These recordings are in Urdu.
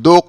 2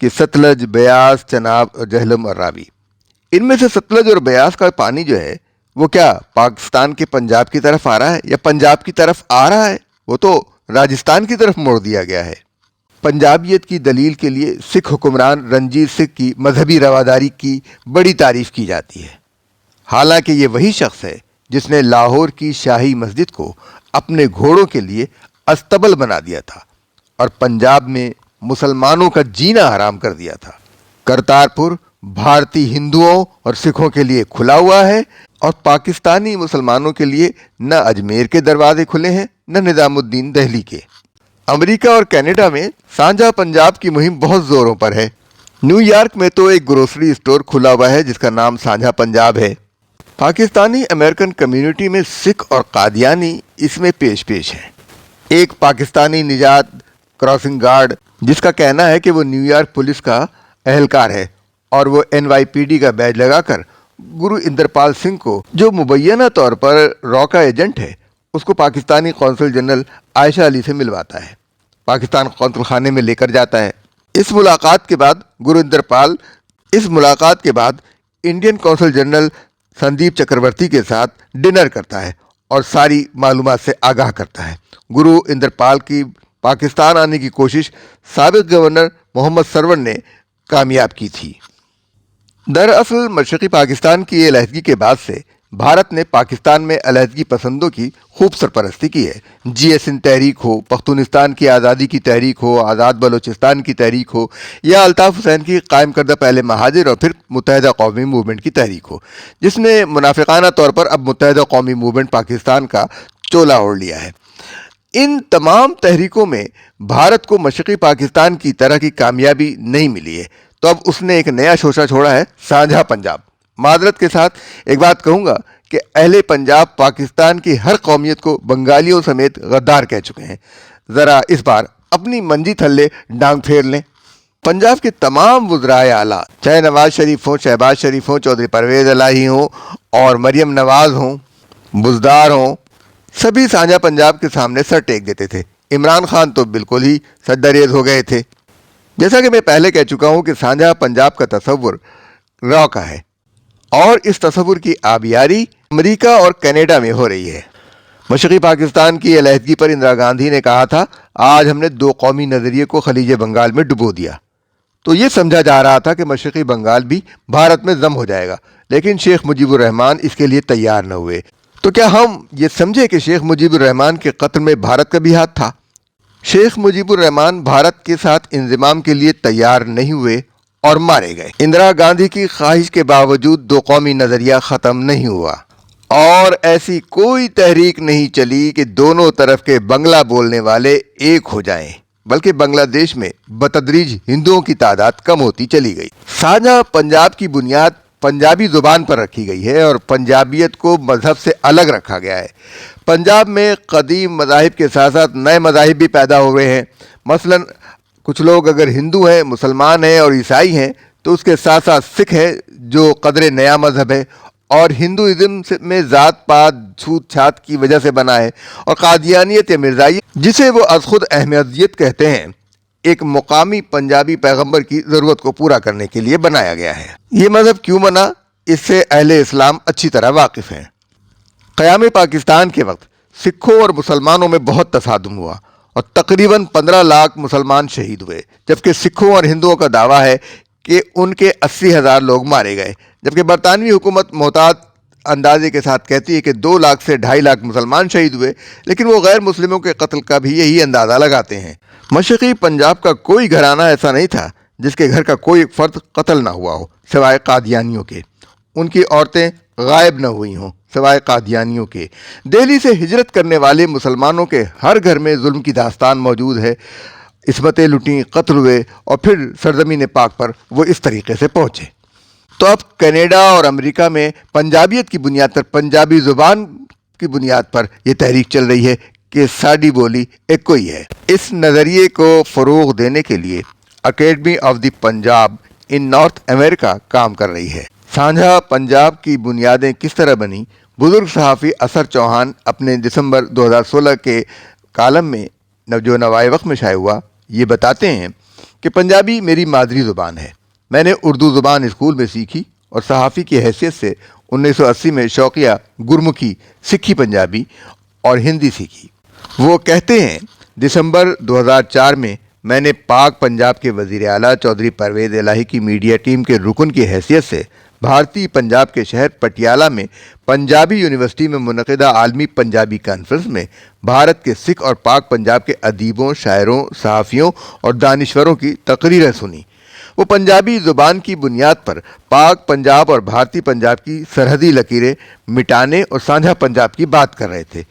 کہ ستلج، بیاس، چناب اور جہلم اور راوی، ان میں سے ستلج اور بیاس کا پانی جو ہے وہ کیا پاکستان کے پنجاب کی طرف آ رہا ہے یا پنجاب کی طرف آ رہا ہے؟ وہ تو راجستھان کی طرف موڑ دیا گیا ہے۔ پنجابیت کی دلیل کے لیے سکھ حکمران رنجیت سنگھ کی مذہبی رواداری کی بڑی تعریف کی جاتی ہے، حالانکہ یہ وہی شخص ہے جس نے لاہور کی شاہی مسجد کو اپنے گھوڑوں کے لیے استبل بنا دیا تھا اور پنجاب میں مسلمانوں کا جینا حرام کر دیا تھا۔ کرتارپور بھارتی ہندوؤں اور سکھوں کے لیے کھلا ہوا ہے اور پاکستانی مسلمانوں کے لیے نہ اجمیر کے دروازے کھلے ہیں نہ نظام الدین دہلی کے۔ امریکہ اور کینیڈا میں سانجھا پنجاب کی مہم بہت زوروں پر ہے۔ نیو یارک میں تو ایک گروسری اسٹور کھلا ہوا ہے جس کا نام سانجھا پنجاب ہے۔ پاکستانی امریکن کمیونٹی میں سکھ اور قادیانی اس میں پیش ہیں۔ ایک پاکستانی نجات کراسنگ گارڈ جس کا کہنا ہے کہ وہ نیو یارک پولیس کا اہلکار ہے اور وہ NYPD کا بیج لگا کر گرو اندرپال سنگھ کو، جو مبینہ طور پر را کا ایجنٹ ہے، اس کو پاکستانی قونصل جنرل عائشہ علی سے ملواتا ہے، پاکستان قونصل خانے میں لے کر جاتا ہے۔ اس ملاقات کے بعد گرو اندرپال انڈین قونصل جنرل سندیپ چکرورتی کے ساتھ ڈنر کرتا ہے اور ساری معلومات سے آگاہ کرتا ہے۔ گرو اندرپال کی پاکستان آنے کی کوشش سابق گورنر محمد سرور نے کامیاب کی تھی۔ دراصل مشرقی پاکستان کی علیحدگی کے بعد سے بھارت نے پاکستان میں علیحدگی پسندوں کی خوب سرپرستی کی ہے۔ GSN تحریک ہو، پختونستان کی آزادی کی تحریک ہو، آزاد بلوچستان کی تحریک ہو یا الطاف حسین کی قائم کردہ پہلے مہاجر اور پھر متحدہ قومی موومنٹ کی تحریک ہو، جس نے منافقانہ طور پر اب متحدہ قومی موومنٹ پاکستان کا چولا اوڑھ لیا ہے۔ ان تمام تحریکوں میں بھارت کو مشرقی پاکستان کی طرح کی کامیابی نہیں ملی ہے، تو اب اس نے ایک نیا شوشہ چھوڑا ہے، سانجھا پنجاب۔ معذرت کے ساتھ ایک بات کہوں گا کہ اہل پنجاب پاکستان کی ہر قومیت کو بنگالیوں سمیت غدار کہہ چکے ہیں۔ ذرا اس بار اپنی منجی تھلے ڈانگ پھیر لیں۔ پنجاب کے تمام وزرائے اعلیٰ، چاہے نواز شریف ہوں، شہباز شریف ہوں، چودھری پرویز الہی ہوں اور مریم نواز ہوں، بزدار ہوں، سبھی سانجھا پنجاب کے سامنے سر ٹیک دیتے تھے۔ عمران خان تو بالکل ہی سدریز ہو گئے تھے۔ جیسا کہ میں پہلے کہہ چکا ہوں کہ سانجھا پنجاب کا تصور را کا ہے اور اس تصور کی آبیاری امریکہ اور کینیڈا میں ہو رہی ہے۔ مشرقی پاکستان کی علیحدگی پر اندرا گاندھی نے کہا تھا، آج ہم نے دو قومی نظریے کو خلیج بنگال میں ڈبو دیا، تو یہ سمجھا جا رہا تھا کہ مشرقی بنگال بھی بھارت میں ضم ہو جائے گا، لیکن شیخ مجیب الرحمان اس کے لیے تیار نہ ہوئے۔ تو کیا ہم یہ سمجھے کہ شیخ مجیب الرحمان کے قتل میں بھارت کا بھی ہاتھ تھا؟ شیخ مجیب الرحمان بھارت کے ساتھ انضمام کے لیے تیار نہیں ہوئے اور مارے گئے۔ اندرا گاندھی کی خواہش کے باوجود دو قومی نظریہ ختم نہیں ہوا اور ایسی کوئی تحریک نہیں چلی کہ دونوں طرف کے بنگلہ بولنے والے ایک ہو جائیں، بلکہ بنگلہ دیش میں بتدریج ہندوؤں کی تعداد کم ہوتی چلی گئی۔ سانجھا پنجاب کی بنیاد پنجابی زبان پر رکھی گئی ہے اور پنجابیت کو مذہب سے الگ رکھا گیا ہے۔ پنجاب میں قدیم مذاہب کے ساتھ ساتھ نئے مذاہب بھی پیدا ہو رہے ہیں۔ مثلا کچھ لوگ اگر ہندو ہیں، مسلمان ہیں اور عیسائی ہیں تو اس کے ساتھ ساتھ سکھ ہے جو قدرے نیا مذہب ہے اور ہندوازم میں ذات پات چھوت چھات کی وجہ سے بنا ہے، اور قادیانیت یا مرزائیت جسے وہ از خود احمدیت کہتے ہیں، ایک مقامی پنجابی پیغمبر کی ضرورت کو پورا کرنے کے لیے بنایا گیا ہے۔ یہ مذہب کیوں بنا، اس سے اہل اسلام اچھی طرح واقف ہیں۔ قیام پاکستان کے وقت سکھوں اور مسلمانوں میں بہت تصادم ہوا اور تقریباً 15 لاکھ مسلمان شہید ہوئے، جبکہ سکھوں اور ہندوؤں کا دعویٰ ہے کہ ان کے 80,000 لوگ مارے گئے، جبکہ برطانوی حکومت محتاط اندازے کے ساتھ کہتی ہے کہ 2 لاکھ سے 2.5 لاکھ مسلمان شہید ہوئے، لیکن وہ غیر مسلموں کے قتل کا بھی یہی اندازہ لگاتے ہیں۔ مشرقی پنجاب کا کوئی گھرانہ ایسا نہیں تھا جس کے گھر کا کوئی فرد قتل نہ ہوا ہو سوائے قادیانیوں کے، ان کی عورتیں غائب نہ ہوئی ہوں سوائے قادیانیوں کے۔ دہلی سے ہجرت کرنے والے مسلمانوں کے ہر گھر میں ظلم کی داستان موجود ہے، عصمتیں لٹیں، قتل ہوئے اور پھر سرزمین پاک پر وہ اس طریقے سے پہنچے۔ تو اب کینیڈا اور امریکہ میں پنجابیت کی بنیاد پر، پنجابی زبان کی بنیاد پر یہ تحریک چل رہی ہے کہ ساڈی بولی ایک ہی ہے۔ اس نظریے کو فروغ دینے کے لیے academy of the Punjab in North America کام کر رہی ہے۔ سانجھا پنجاب کی بنیادیں کس طرح بنی، بزرگ صحافی اثر چوہان اپنے دسمبر 2016 کے کالم میں جو نوائے وقت میں شائع ہوا، یہ بتاتے ہیں کہ پنجابی میری مادری زبان ہے۔ میں نے اردو زبان اسکول میں سیکھی اور صحافی کی حیثیت سے 1980 میں شوقیہ گرمکھی، سکھی پنجابی اور ہندی سیکھی۔ وہ کہتے ہیں دسمبر 2004 میں میں نے پاک پنجاب کے وزیر اعلیٰ چودھری پرویز الہی کی میڈیا ٹیم کے رکن کی حیثیت سے بھارتی پنجاب کے شہر پٹیالہ میں پنجابی یونیورسٹی میں منعقدہ عالمی پنجابی کانفرنس میں بھارت کے سکھ اور پاک پنجاب کے ادیبوں، شاعروں، صحافیوں اور دانشوروں کی تقریریں سنی۔ وہ پنجابی زبان کی بنیاد پر پاک پنجاب اور بھارتی پنجاب کی سرحدی لکیریں مٹانے اور سانجھا پنجاب کی بات کر رہے تھے۔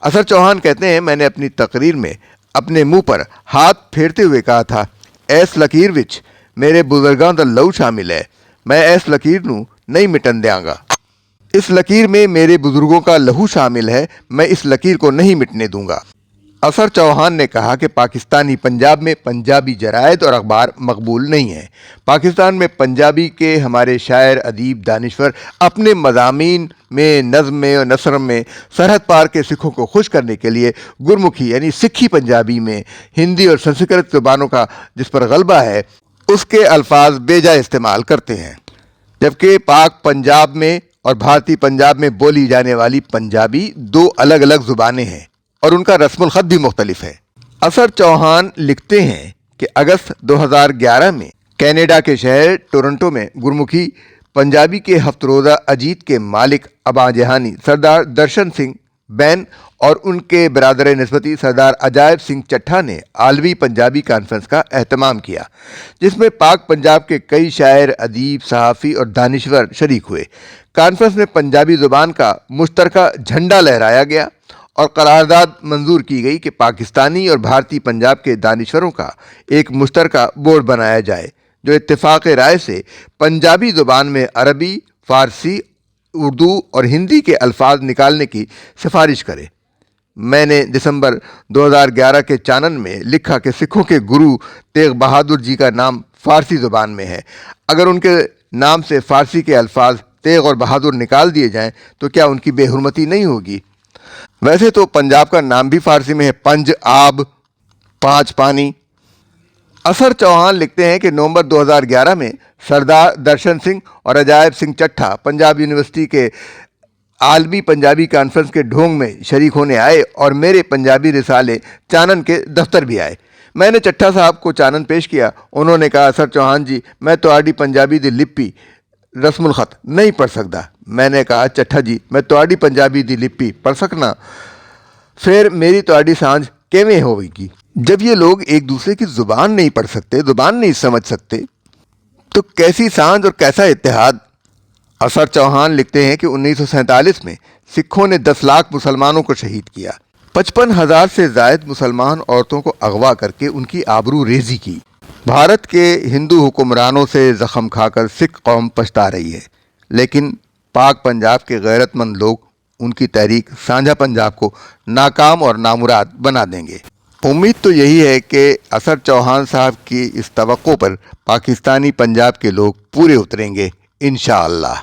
اثر چوہان کہتے ہیں میں نے اپنی تقریر میں اپنے منہ پر ہاتھ پھیرتے ہوئے کہا تھا، ایس لکیر وچ میرے بزرگاں دا لہو شامل ہے، میں ایس لکیر نو نہیں مٹن دیاں گا۔ اس لکیر میں میرے بزرگوں کا لہو شامل ہے، میں اس لکیر کو نہیں مٹنے دوں گا۔ اثر چوہان نے کہا کہ پاکستانی پنجاب میں پنجابی جرائد اور اخبار مقبول نہیں ہیں۔ پاکستان میں پنجابی کے ہمارے شاعر، ادیب، دانشور اپنے مضامین میں، نظم میں اور نثر میں سرحد پار کے سکھوں کو خوش کرنے کے لیے گرمکھی یعنی سکھی پنجابی میں ہندی اور سنسکرت زبانوں کا جس پر غلبہ ہے اس کے الفاظ بے جا استعمال کرتے ہیں، جبکہ پاک پنجاب میں اور بھارتی پنجاب میں بولی جانے والی پنجابی دو الگ الگ زبانیں ہیں اور ان کا رسم الخط بھی مختلف ہے۔ اثر چوہان لکھتے ہیں کہ اگست 2011 میں کینیڈا کے شہر ٹورنٹو میں گرمکھی پنجابی کے ہفت روزہ اجیت کے مالک ابا جہانی سردار درشن سنگھ بین اور ان کے برادر نسبتی سردار عجائب سنگھ چٹھا نے عالمی پنجابی کانفرنس کا اہتمام کیا، جس میں پاک پنجاب کے کئی شاعر، ادیب، صحافی اور دانشور شریک ہوئے۔ کانفرنس میں پنجابی زبان کا مشترکہ جھنڈا لہرایا گیا اور قرارداد منظور کی گئی کہ پاکستانی اور بھارتی پنجاب کے دانشوروں کا ایک مشترکہ بورڈ بنایا جائے جو اتفاق رائے سے پنجابی زبان میں عربی، فارسی، اردو اور ہندی کے الفاظ نکالنے کی سفارش کرے۔ میں نے دسمبر 2011 کے چانن میں لکھا کہ سکھوں کے گرو تیغ بہادر جی کا نام فارسی زبان میں ہے، اگر ان کے نام سے فارسی کے الفاظ تیغ اور بہادر نکال دیے جائیں تو کیا ان کی بے حرمتی نہیں ہوگی؟ ویسے تو پنجاب کا نام بھی فارسی میں ہے، پنج آب، پانچ پانی۔ اثر چوہان لکھتے ہیں کہ نومبر 2011 میں سردار درشن سنگھ اور عجائب سنگھ چٹھا پنجاب یونیورسٹی کے عالمی پنجابی کانفرنس کے ڈھونگ میں شریک ہونے آئے اور میرے پنجابی رسالے چانن کے دفتر بھی آئے۔ میں نے چٹھا صاحب کو چانن پیش کیا، انہوں نے کہا اثر چوہان جی میں تہاڈی پنجابی دی لپی رسم الخط نہیں پڑھ سکتا۔ میں نے کہا چٹھا جی میں تہاڈی پنجابی دی لپی پڑھ سکنا، پھر میری تہاڈی سانجھ کیویں ہوئے گی؟ جب یہ لوگ ایک دوسرے کی زبان نہیں پڑھ سکتے، زبان نہیں سمجھ سکتے، تو کیسی سانجھ اور کیسا اتحاد؟ اثر چوہان لکھتے ہیں کہ 1947 میں سکھوں نے 10 لاکھ مسلمانوں کو شہید کیا، 55,000 سے زائد مسلمان عورتوں کو اغوا کر کے ان کی آبرو ریزی کی۔ بھارت کے ہندو حکمرانوں سے زخم کھا کر سکھ قوم پچھتا رہی ہے، لیکن پاک پنجاب کے غیرت مند لوگ ان کی تحریک سانجھا پنجاب کو ناکام اور نامراد بنا دیں گے۔ امید تو یہی ہے کہ اثر چوہان صاحب کی اس توقع پر پاکستانی پنجاب کے لوگ پورے اتریں گے انشاءاللہ۔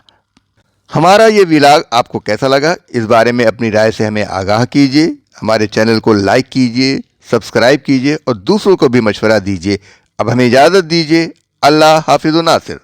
ہمارا یہ ولاگ آپ کو کیسا لگا؟ اس بارے میں اپنی رائے سے ہمیں آگاہ کیجیے، ہمارے چینل کو لائک کیجیے، سبسکرائب کیجیے اور دوسروں کو بھی مشورہ دیجیے۔ اب ہمیں اجازت دیجیے، اللہ حافظ و ناصر۔